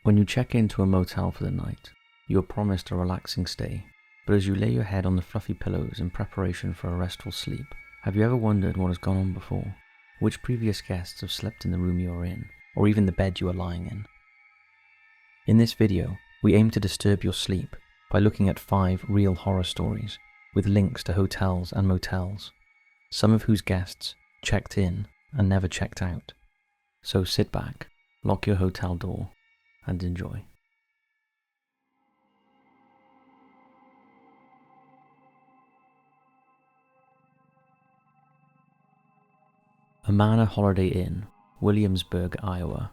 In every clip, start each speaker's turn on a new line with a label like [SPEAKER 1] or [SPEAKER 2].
[SPEAKER 1] When you check into a motel for the night, you are promised a relaxing stay, but as you lay your head on the fluffy pillows in preparation for a restful sleep, have you ever wondered what has gone on before? Which previous guests have slept in the room you are in, or even the bed you are lying in? In this video, we aim to disturb your sleep by looking at 5 real horror stories with links to hotels and motels, some of whose guests checked in and never checked out. So sit back, lock your hotel door, and enjoy. Amana Holiday Inn, Williamsburg, Iowa.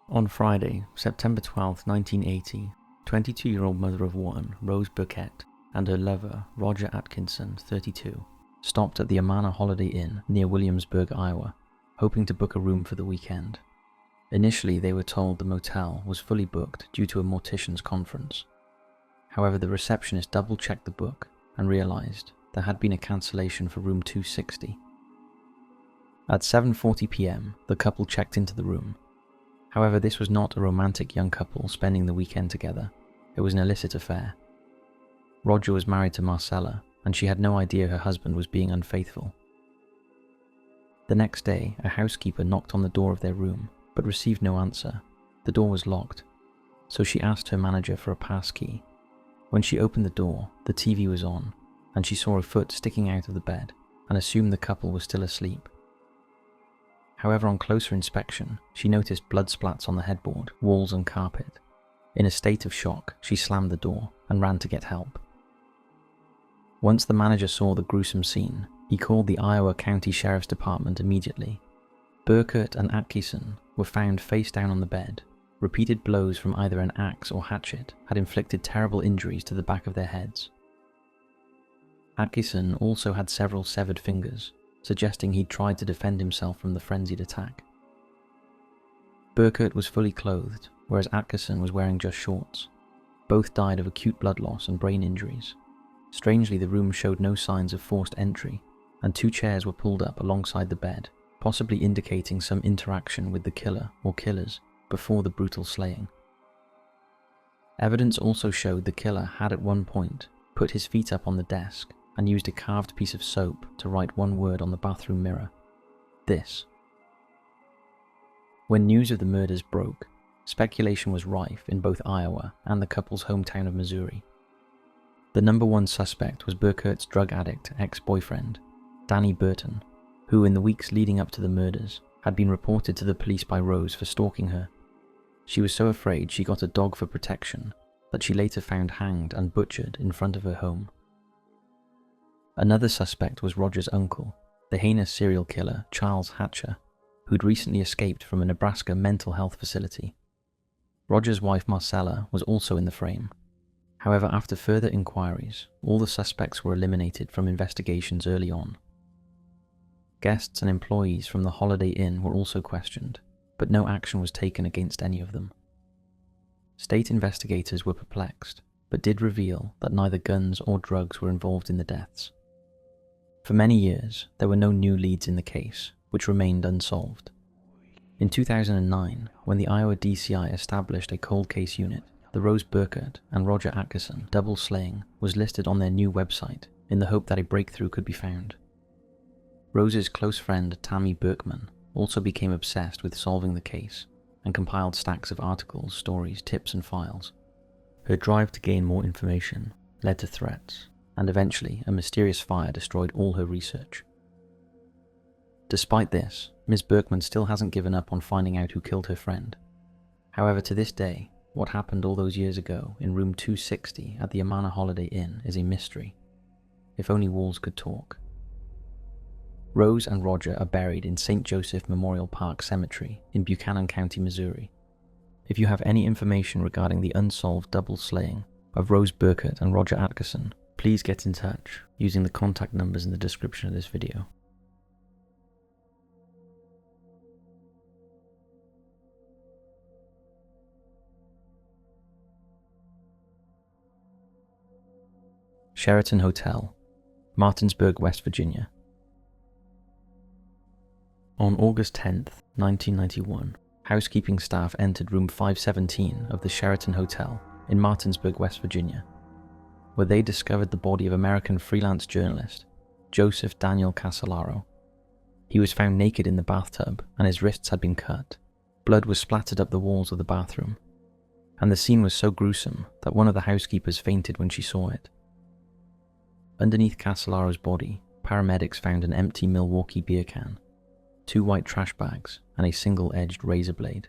[SPEAKER 1] On Friday, September 12, 1980, 22-year-old mother of 1, Rose Burkett, and her lover, Roger Atkinson, 32, stopped at the Amana Holiday Inn near Williamsburg, Iowa, hoping to book a room for the weekend. Initially, they were told the motel was fully booked due to a mortician's conference. However, the receptionist double-checked the book and realized there had been a cancellation for room 260. At 7:40 p.m., the couple checked into the room. However, this was not a romantic young couple spending the weekend together. It was an illicit affair. Roger was married to Marcella, and she had no idea her husband was being unfaithful. The next day, a housekeeper knocked on the door of their room, but received no answer. The door was locked, so she asked her manager for a pass key. When she opened the door, the TV was on, and she saw a foot sticking out of the bed, and assumed the couple was still asleep. However, on closer inspection, she noticed blood splats on the headboard, walls and carpet. In a state of shock, she slammed the door and ran to get help. Once the manager saw the gruesome scene, he called the Iowa County Sheriff's Department immediately. Burkett and Atkinson were found face down on the bed. Repeated blows from either an axe or hatchet had inflicted terrible injuries to the back of their heads. Atkinson also had several severed fingers, suggesting he'd tried to defend himself from the frenzied attack. Burkett was fully clothed, whereas Atkinson was wearing just shorts. Both died of acute blood loss and brain injuries. Strangely, the room showed no signs of forced entry, and 2 chairs were pulled up alongside the bed, possibly indicating some interaction with the killer or killers before the brutal slaying. Evidence also showed the killer had at one point put his feet up on the desk and used a carved piece of soap to write one word on the bathroom mirror: this. When news of the murders broke, speculation was rife in both Iowa and the couple's hometown of Missouri. The number 1 suspect was Burkett's drug addict ex-boyfriend, Danny Burton, who in the weeks leading up to the murders had been reported to the police by Rose for stalking her. She was so afraid she got a dog for protection that she later found hanged and butchered in front of her home. Another suspect was Roger's uncle, the heinous serial killer Charles Hatcher, who'd recently escaped from a Nebraska mental health facility. Roger's wife Marcella was also in the frame. However, after further inquiries, all the suspects were eliminated from investigations early on. Guests and employees from the Holiday Inn were also questioned, but no action was taken against any of them. State investigators were perplexed, but did reveal that neither guns or drugs were involved in the deaths. For many years, there were no new leads in the case, which remained unsolved. In 2009, when the Iowa DCI established a cold case unit, the Rose Burkett and Roger Atkinson double slaying was listed on their new website in the hope that a breakthrough could be found. Rose's close friend Tammy Berkman also became obsessed with solving the case and compiled stacks of articles, stories, tips and files. Her drive to gain more information led to threats, and eventually a mysterious fire destroyed all her research. Despite this, Ms. Berkman still hasn't given up on finding out who killed her friend. However, to this day, what happened all those years ago in room 260 at the Amana Holiday Inn is a mystery. If only walls could talk. Rose and Roger are buried in St. Joseph Memorial Park Cemetery in Buchanan County, Missouri. If you have any information regarding the unsolved double slaying of Rose Burkett and Roger Atkinson, please get in touch using the contact numbers in the description of this video. Sheraton Hotel, Martinsburg, West Virginia. On August 10th, 1991, housekeeping staff entered room 517 of the Sheraton Hotel in Martinsburg, West Virginia, where they discovered the body of American freelance journalist Joseph Daniel Casolaro. He was found naked in the bathtub and his wrists had been cut. Blood was splattered up the walls of the bathroom, and the scene was so gruesome that one of the housekeepers fainted when she saw it. Underneath Casolaro's body, paramedics found an empty Milwaukee beer can, 2 white trash bags, and a single-edged razor blade.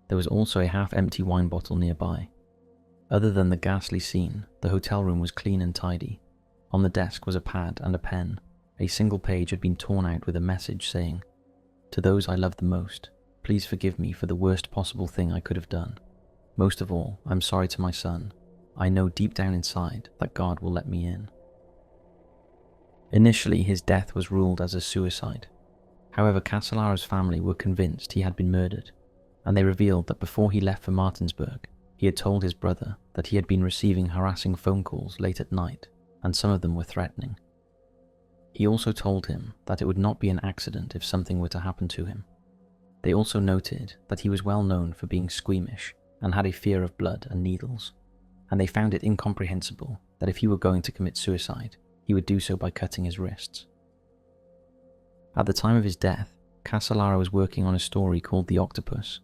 [SPEAKER 1] There was also a half-empty wine bottle nearby. Other than the ghastly scene, the hotel room was clean and tidy. On the desk was a pad and a pen. A single page had been torn out with a message saying, "To those I love the most, please forgive me for the worst possible thing I could have done. Most of all, I'm sorry to my son. I know deep down inside that God will let me in." Initially, his death was ruled as a suicide. However, Casolaro's family were convinced he had been murdered, and they revealed that before he left for Martinsburg, he had told his brother that he had been receiving harassing phone calls late at night, and some of them were threatening. He also told him that it would not be an accident if something were to happen to him. They also noted that he was well known for being squeamish and had a fear of blood and needles, and they found it incomprehensible that if he were going to commit suicide, he would do so by cutting his wrists. At the time of his death, Casolaro was working on a story called The Octopus.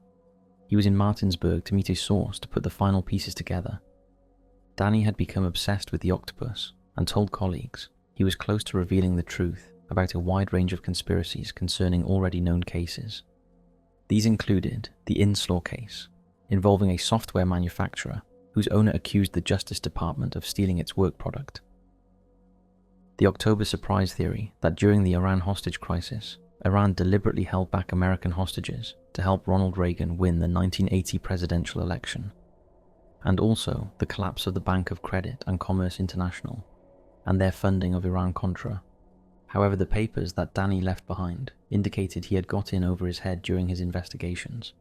[SPEAKER 1] He was in Martinsburg to meet a source to put the final pieces together. Danny had become obsessed with the octopus and told colleagues he was close to revealing the truth about a wide range of conspiracies concerning already known cases. These included the Inslaw case, involving a software manufacturer whose owner accused the Justice Department of stealing its work product. The October surprise theory that during the Iran hostage crisis, Iran deliberately held back American hostages to help Ronald Reagan win the 1980 presidential election. And also the collapse of the Bank of Credit and Commerce International and their funding of Iran-Contra. However, the papers that Danny left behind indicated he had got in over his head during his investigations.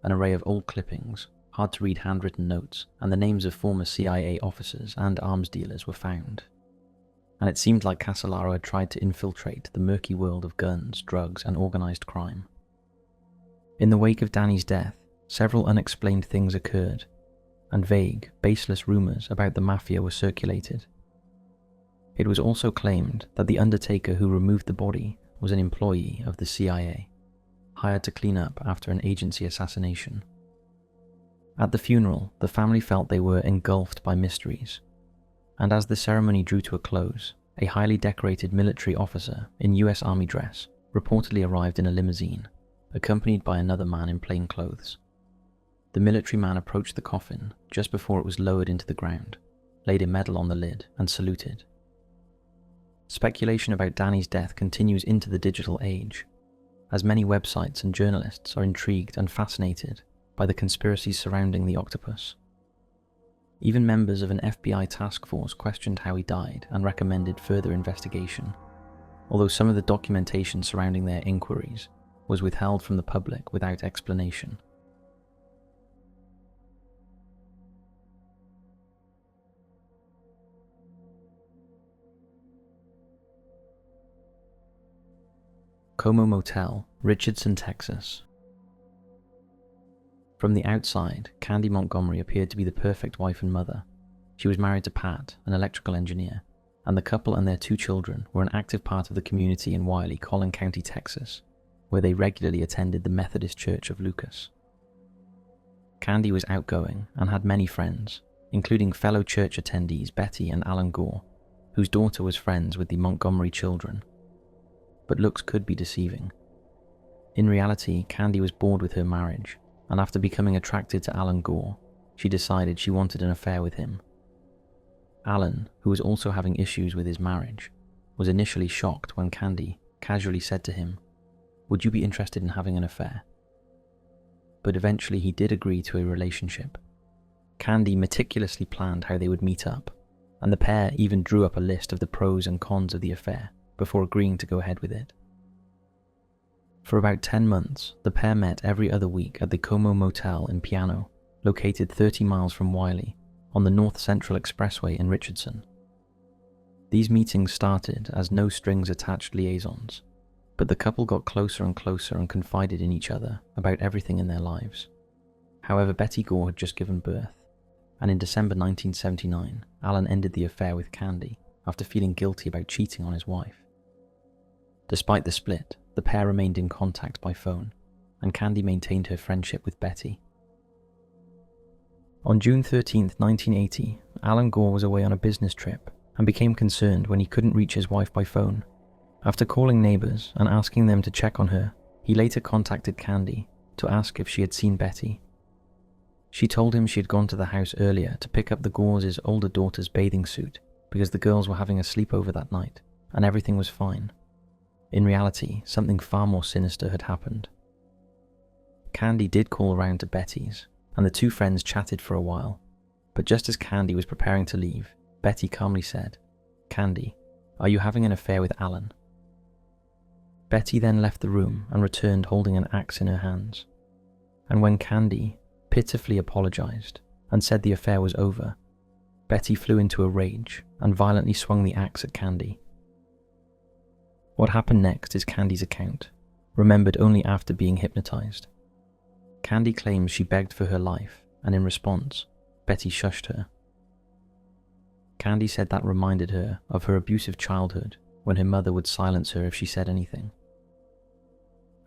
[SPEAKER 1] An array of old clippings, hard-to-read handwritten notes, and the names of former CIA officers and arms dealers were found. And it seemed like Casolaro had tried to infiltrate the murky world of guns, drugs, and organized crime. In the wake of Danny's death, several unexplained things occurred, and vague, baseless rumors about the mafia were circulated. It was also claimed that the undertaker who removed the body was an employee of the CIA, hired to clean up after an agency assassination. At the funeral, the family felt they were engulfed by mysteries, and as the ceremony drew to a close, a highly decorated military officer in US Army dress reportedly arrived in a limousine, accompanied by another man in plain clothes. The military man approached the coffin just before it was lowered into the ground, laid a medal on the lid, and saluted. Speculation about Danny's death continues into the digital age, as many websites and journalists are intrigued and fascinated by the conspiracies surrounding the octopus. Even members of an FBI task force questioned how he died and recommended further investigation, although some of the documentation surrounding their inquiries was withheld from the public without explanation. Como Motel, Richardson, Texas. From the outside, Candy Montgomery appeared to be the perfect wife and mother. She was married to Pat, an electrical engineer, and the couple and their 2 children were an active part of the community in Wiley, Collin County, Texas, where they regularly attended the Methodist Church of Lucas. Candy was outgoing and had many friends, including fellow church attendees Betty and Alan Gore, whose daughter was friends with the Montgomery children. But looks could be deceiving. In reality, Candy was bored with her marriage, and after becoming attracted to Alan Gore, she decided she wanted an affair with him. Alan, who was also having issues with his marriage, was initially shocked when Candy casually said to him, "Would you be interested in having an affair?" But eventually he did agree to a relationship. Candy meticulously planned how they would meet up, and the pair even drew up a list of the pros and cons of the affair before agreeing to go ahead with it. For about 10 months, the pair met every other week at the Como Motel in Piano, located 30 miles from Wiley, on the North Central Expressway in Richardson. These meetings started as no-strings-attached liaisons, But the couple got closer and closer and confided in each other about everything in their lives. However, Betty Gore had just given birth, and in December 1979, Alan ended the affair with Candy after feeling guilty about cheating on his wife. Despite the split, the pair remained in contact by phone, and Candy maintained her friendship with Betty. On June 13, 1980, Alan Gore was away on a business trip and became concerned when he couldn't reach his wife by phone. After calling neighbours and asking them to check on her, he later contacted Candy to ask if she had seen Betty. She told him she had gone to the house earlier to pick up the Gores' older daughter's bathing suit because the girls were having a sleepover that night and everything was fine. In reality, something far more sinister had happened. Candy did call around to Betty's, and the two friends chatted for a while, but just as Candy was preparing to leave, Betty calmly said, "Candy, are you having an affair with Alan?" Betty then left the room and returned holding an axe in her hands, and when Candy pitifully apologized and said the affair was over, Betty flew into a rage and violently swung the axe at Candy. What happened next is Candy's account, remembered only after being hypnotized. Candy claims she begged for her life, and in response, Betty shushed her. Candy said that reminded her of her abusive childhood when her mother would silence her if she said anything.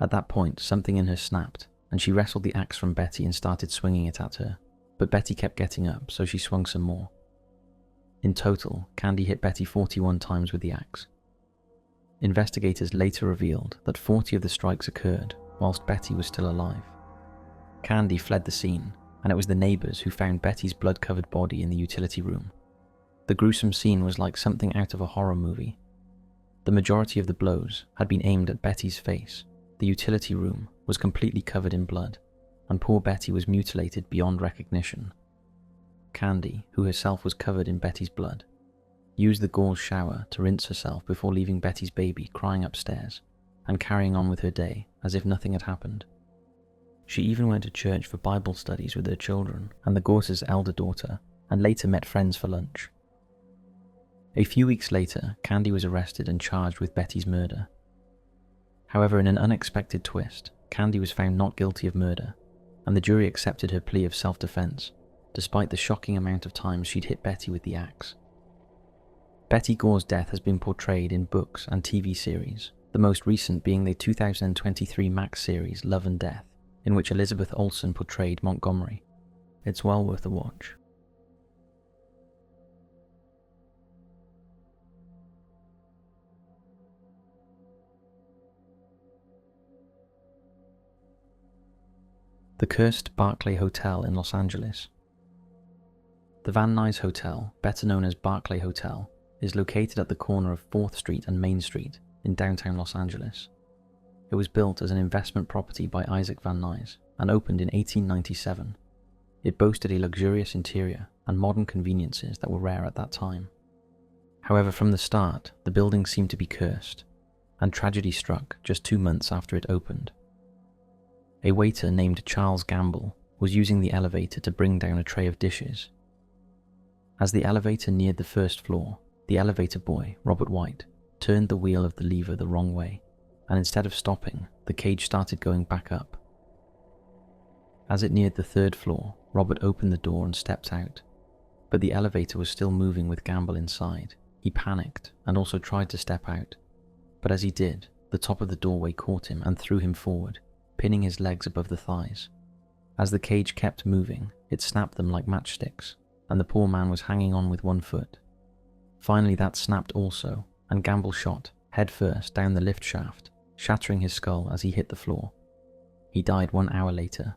[SPEAKER 1] At that point, something in her snapped, and she wrestled the axe from Betty and started swinging it at her, but Betty kept getting up, so she swung some more. In total, Candy hit Betty 41 times with the axe. Investigators later revealed that 40 of the strikes occurred whilst Betty was still alive. Candy fled the scene, and it was the neighbours who found Betty's blood-covered body in the utility room. The gruesome scene was like something out of a horror movie. The majority of the blows had been aimed at Betty's face. The utility room was completely covered in blood, and poor Betty was mutilated beyond recognition. Candy, who herself was covered in Betty's blood, used the Gore's shower to rinse herself before leaving Betty's baby crying upstairs and carrying on with her day as if nothing had happened. She even went to church for Bible studies with her children and the Gores' elder daughter, and later met friends for lunch. A few weeks later, Candy was arrested and charged with Betty's murder. However, in an unexpected twist, Candy was found not guilty of murder, and the jury accepted her plea of self-defense, despite the shocking amount of times she'd hit Betty with the axe. Betty Gore's death has been portrayed in books and TV series, the most recent being the 2023 Max series Love and Death, in which Elizabeth Olsen portrayed Montgomery. It's well worth a watch. The Cursed Barclay Hotel in Los Angeles. The Van Nuys Hotel, better known as Barclay Hotel, is located at the corner of 4th Street and Main Street in downtown Los Angeles. It was built as an investment property by Isaac Van Nuys and opened in 1897. It boasted a luxurious interior and modern conveniences that were rare at that time. However, from the start, the building seemed to be cursed, and tragedy struck just 2 months after it opened. A waiter named Charles Gamble was using the elevator to bring down a tray of dishes. As the elevator neared the first floor, the elevator boy, Robert White, turned the wheel of the lever the wrong way, and instead of stopping, the cage started going back up. As it neared the 3rd floor, Robert opened the door and stepped out, but the elevator was still moving with Gamble inside. He panicked and also tried to step out, but as he did, the top of the doorway caught him and threw him forward, pinning his legs above the thighs. As the cage kept moving, it snapped them like matchsticks, and the poor man was hanging on with one foot. Finally that snapped also, and Gamble shot, head first, down the lift shaft, shattering his skull as he hit the floor. He died 1 hour later.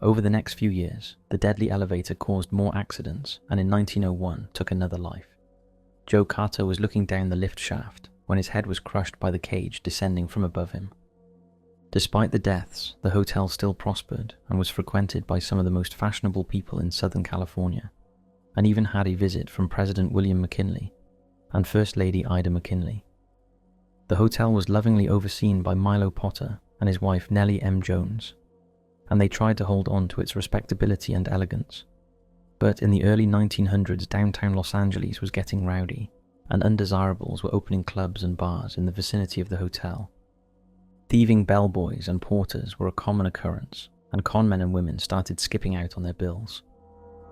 [SPEAKER 1] Over the next few years, the deadly elevator caused more accidents, and in 1901 took another life. Joe Carter was looking down the lift shaft when his head was crushed by the cage descending from above him. Despite the deaths, the hotel still prospered and was frequented by some of the most fashionable people in Southern California, and even had a visit from President William McKinley and First Lady Ida McKinley. The hotel was lovingly overseen by Milo Potter and his wife Nellie M. Jones, and they tried to hold on to its respectability and elegance. But in the early 1900s, downtown Los Angeles was getting rowdy, and undesirables were opening clubs and bars in the vicinity of the hotel. Thieving bellboys and porters were a common occurrence, and con men and women started skipping out on their bills.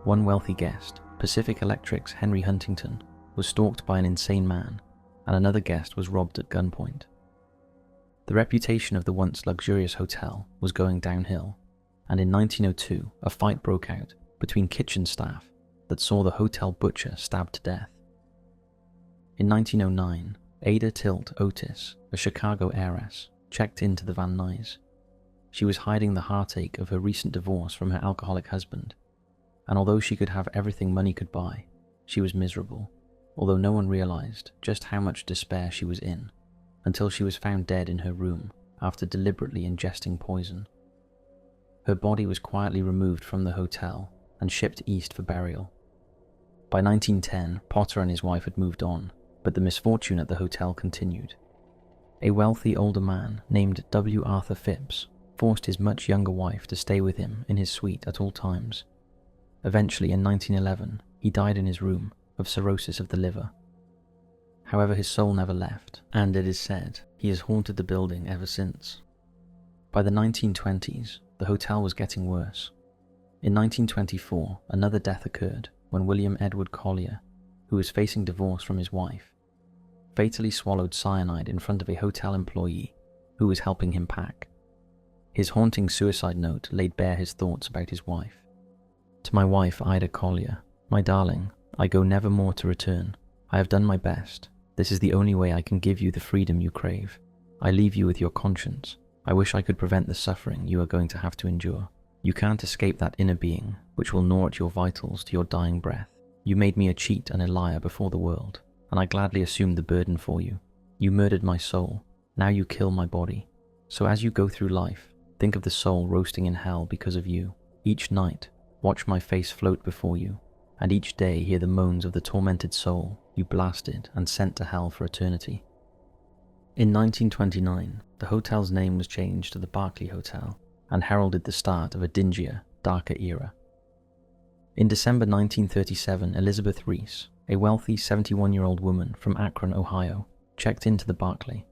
[SPEAKER 1] One wealthy guest, Pacific Electric's Henry Huntington, was stalked by an insane man, and another guest was robbed at gunpoint. The reputation of the once luxurious hotel was going downhill, and in 1902 a fight broke out between kitchen staff that saw the hotel butcher stabbed to death. In 1909, Ada Tilt Otis, a Chicago heiress, checked into the Van Nuys. She was hiding the heartache of her recent divorce from her alcoholic husband, and although she could have everything money could buy, she was miserable, although no one realized just how much despair she was in until she was found dead in her room after deliberately ingesting poison. Her body was quietly removed from the hotel and shipped east for burial. By 1910, Potter and his wife had moved on, but the misfortune at the hotel continued. A wealthy older man named W. Arthur Phipps forced his much younger wife to stay with him in his suite at all times. Eventually, in 1911, he died in his room of cirrhosis of the liver. However, his soul never left, and it is said he has haunted the building ever since. By the 1920s, the hotel was getting worse. In 1924, another death occurred when William Edward Collier, who was facing divorce from his wife, fatally swallowed cyanide in front of a hotel employee who was helping him pack. His haunting suicide note laid bare his thoughts about his wife. To my wife, Ida Collier, my darling, I go never more to return. I have done my best. This is the only way I can give you the freedom you crave. I leave you with your conscience. I wish I could prevent the suffering you are going to have to endure. You can't escape that inner being, which will gnaw at your vitals to your dying breath. You made me a cheat and a liar before the world, and I gladly assumed the burden for you. You murdered my soul. Now you kill my body. So as you go through life, think of the soul roasting in hell because of you. Each night, watch my face float before you, and each day hear the moans of the tormented soul you blasted and sent to hell for eternity. In 1929, the hotel's name was changed to the Barclay Hotel and heralded the start of a dingier, darker era. In December 1937, Elizabeth Reese, a wealthy 71-year-old woman from Akron, Ohio, checked into the Barclay.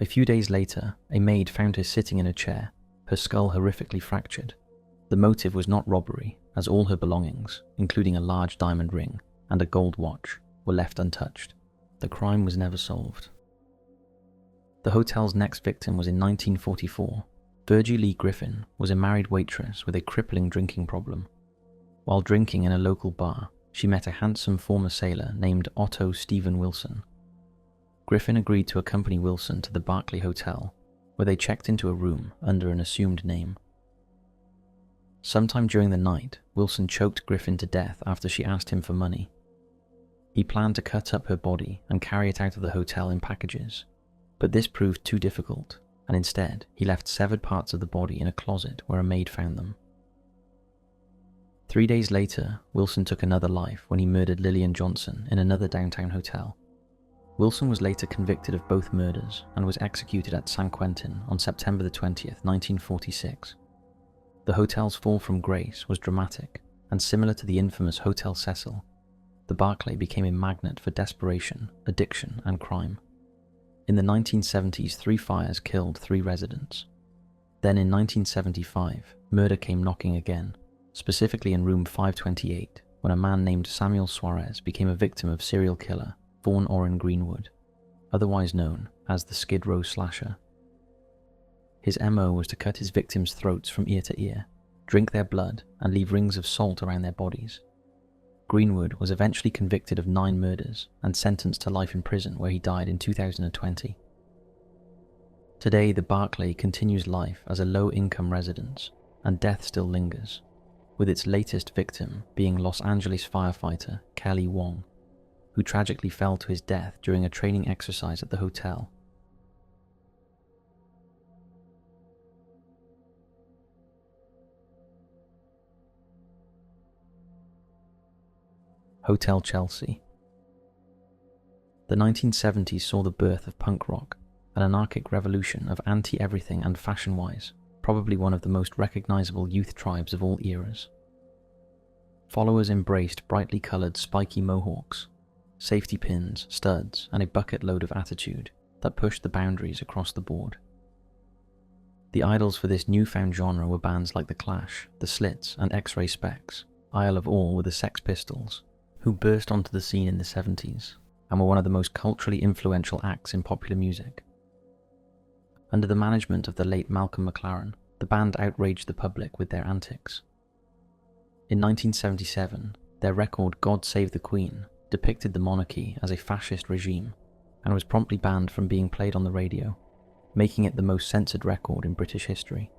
[SPEAKER 1] A few days later, a maid found her sitting in a chair, her skull horrifically fractured. The motive was not robbery, as all her belongings, including a large diamond ring and a gold watch, were left untouched. The crime was never solved. The hotel's next victim was in 1944. Virgie Lee Griffin was a married waitress with a crippling drinking problem. While drinking in a local bar, she met a handsome former sailor named Otto Stephen Wilson. Griffin agreed to accompany Wilson to the Barclay Hotel, where they checked into a room under an assumed name. Sometime during the night, Wilson choked Griffin to death after she asked him for money. He planned to cut up her body and carry it out of the hotel in packages, but this proved too difficult, and instead he left severed parts of the body in a closet where a maid found them. 3 days later, Wilson took another life when he murdered Lillian Johnson in another downtown hotel. Wilson was later convicted of both murders and was executed at San Quentin on September 20th, 1946. The hotel's fall from grace was dramatic, and similar to the infamous Hotel Cecil, the Barclay became a magnet for desperation, addiction, and crime. In the 1970s, 3 fires killed 3 residents. Then in 1975, murder came knocking again, specifically in room 528, when a man named Samuel Suarez became a victim of serial killer Vaughn Orrin Greenwood, otherwise known as the Skid Row Slasher. His MO was to cut his victims' throats from ear to ear, drink their blood, and leave rings of salt around their bodies. Greenwood was eventually convicted of 9 murders and sentenced to life in prison, where he died in 2020. Today, the Barclay continues life as a low-income residence, and death still lingers, with its latest victim being Los Angeles firefighter Kelly Wong, who tragically fell to his death during a training exercise at the hotel. Hotel Chelsea. The 1970s saw the birth of punk rock, an anarchic revolution of anti-everything and fashion-wise, probably one of the most recognizable youth tribes of all eras. Followers embraced brightly colored spiky mohawks, safety pins, studs, and a bucket load of attitude that pushed the boundaries across the board. The idols for this newfound genre were bands like The Clash, The Slits, and X-Ray Specs. Isle of all were the Sex Pistols, who burst onto the scene in the 70s and were one of the most culturally influential acts in popular music. Under the management of the late Malcolm McLaren, the band outraged the public with their antics. In 1977, their record God Save the Queen depicted the monarchy as a fascist regime and was promptly banned from being played on the radio, making it the most censored record in British history.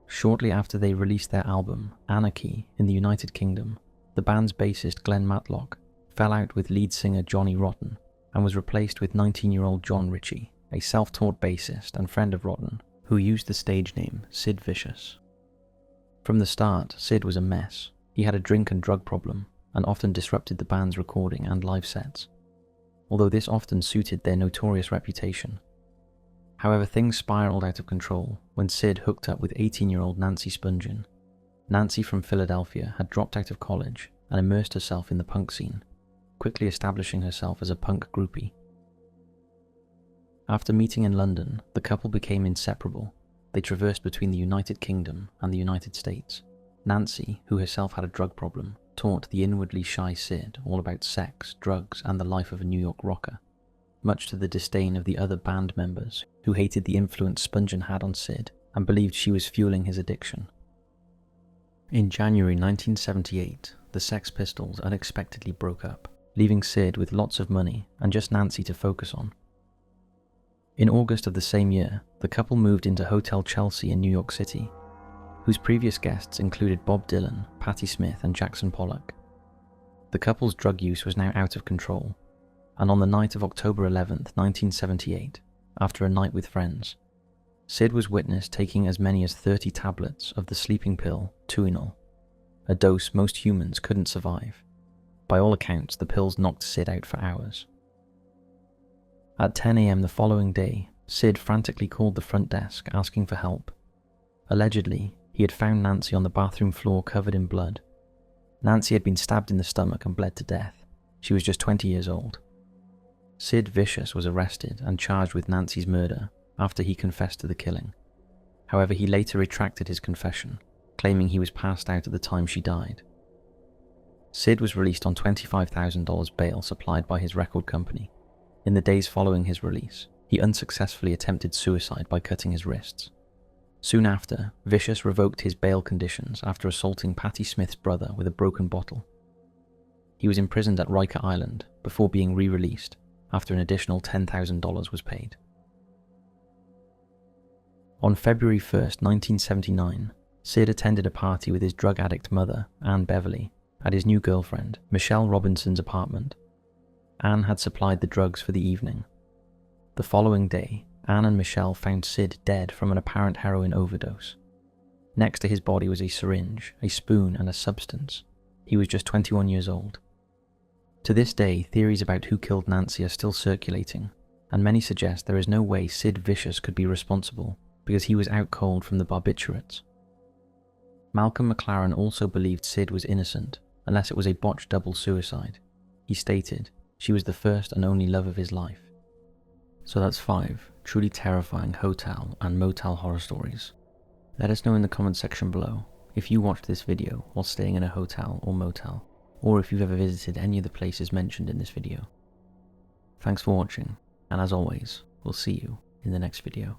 [SPEAKER 1] Shortly after they released their album, Anarchy, in the United Kingdom, the band's bassist Glenn Matlock fell out with lead singer Johnny Rotten and was replaced with 19-year-old John Ritchie, a self-taught bassist and friend of Rotten, who used the stage name Sid Vicious. From the start, Sid was a mess. He had a drink and drug problem and often disrupted the band's recording and live sets, although this often suited their notorious reputation. However, things spiraled out of control when Sid hooked up with 18-year-old Nancy Spungen. Nancy from Philadelphia had dropped out of college and immersed herself in the punk scene, quickly establishing herself as a punk groupie. After meeting in London, the couple became inseparable. They traversed between the United Kingdom and the United States. Nancy, who herself had a drug problem, taught the inwardly shy Sid all about sex, drugs, and the life of a New York rocker, much to the disdain of the other band members who hated the influence Spungen had on Sid and believed she was fueling his addiction. In January 1978, the Sex Pistols unexpectedly broke up, leaving Sid with lots of money and just Nancy to focus on. In August of the same year, the couple moved into Hotel Chelsea in New York City, whose previous guests included Bob Dylan, Patti Smith, and Jackson Pollock. The couple's drug use was now out of control, and on the night of October 11th, 1978, after a night with friends, Sid was witnessed taking as many as 30 tablets of the sleeping pill Tuinal, a dose most humans couldn't survive. By all accounts, the pills knocked Sid out for hours. At 10 a.m. the following day, Sid frantically called the front desk asking for help. Allegedly, he had found Nancy on the bathroom floor covered in blood. Nancy had been stabbed in the stomach and bled to death. She was just 20 years old. Sid Vicious was arrested and charged with Nancy's murder after he confessed to the killing. However, he later retracted his confession, claiming he was passed out at the time she died. Sid was released on $25,000 bail supplied by his record company. In the days following his release, he unsuccessfully attempted suicide by cutting his wrists. Soon after, Vicious revoked his bail conditions after assaulting Patti Smith's brother with a broken bottle. He was imprisoned at Riker Island before being re-released after an additional $10,000 was paid. On February 1st, 1979, Sid attended a party with his drug addict mother, Anne Beverly, at his new girlfriend, Michelle Robinson's apartment. Anne had supplied the drugs for the evening. The following day, Anne and Michelle found Sid dead from an apparent heroin overdose. Next to his body was a syringe, a spoon, and a substance. He was just 21 years old. To this day, theories about who killed Nancy are still circulating, and many suggest there is no way Sid Vicious could be responsible because he was out cold from the barbiturates. Malcolm McLaren also believed Sid was innocent, unless it was a botched double suicide. He stated, "She was the first and only love of his life." So that's 5 truly terrifying hotel and motel horror stories. Let us know in the comment section below if you watched this video while staying in a hotel or motel, or if you've ever visited any of the places mentioned in this video. Thanks for watching, and as always, we'll see you in the next video.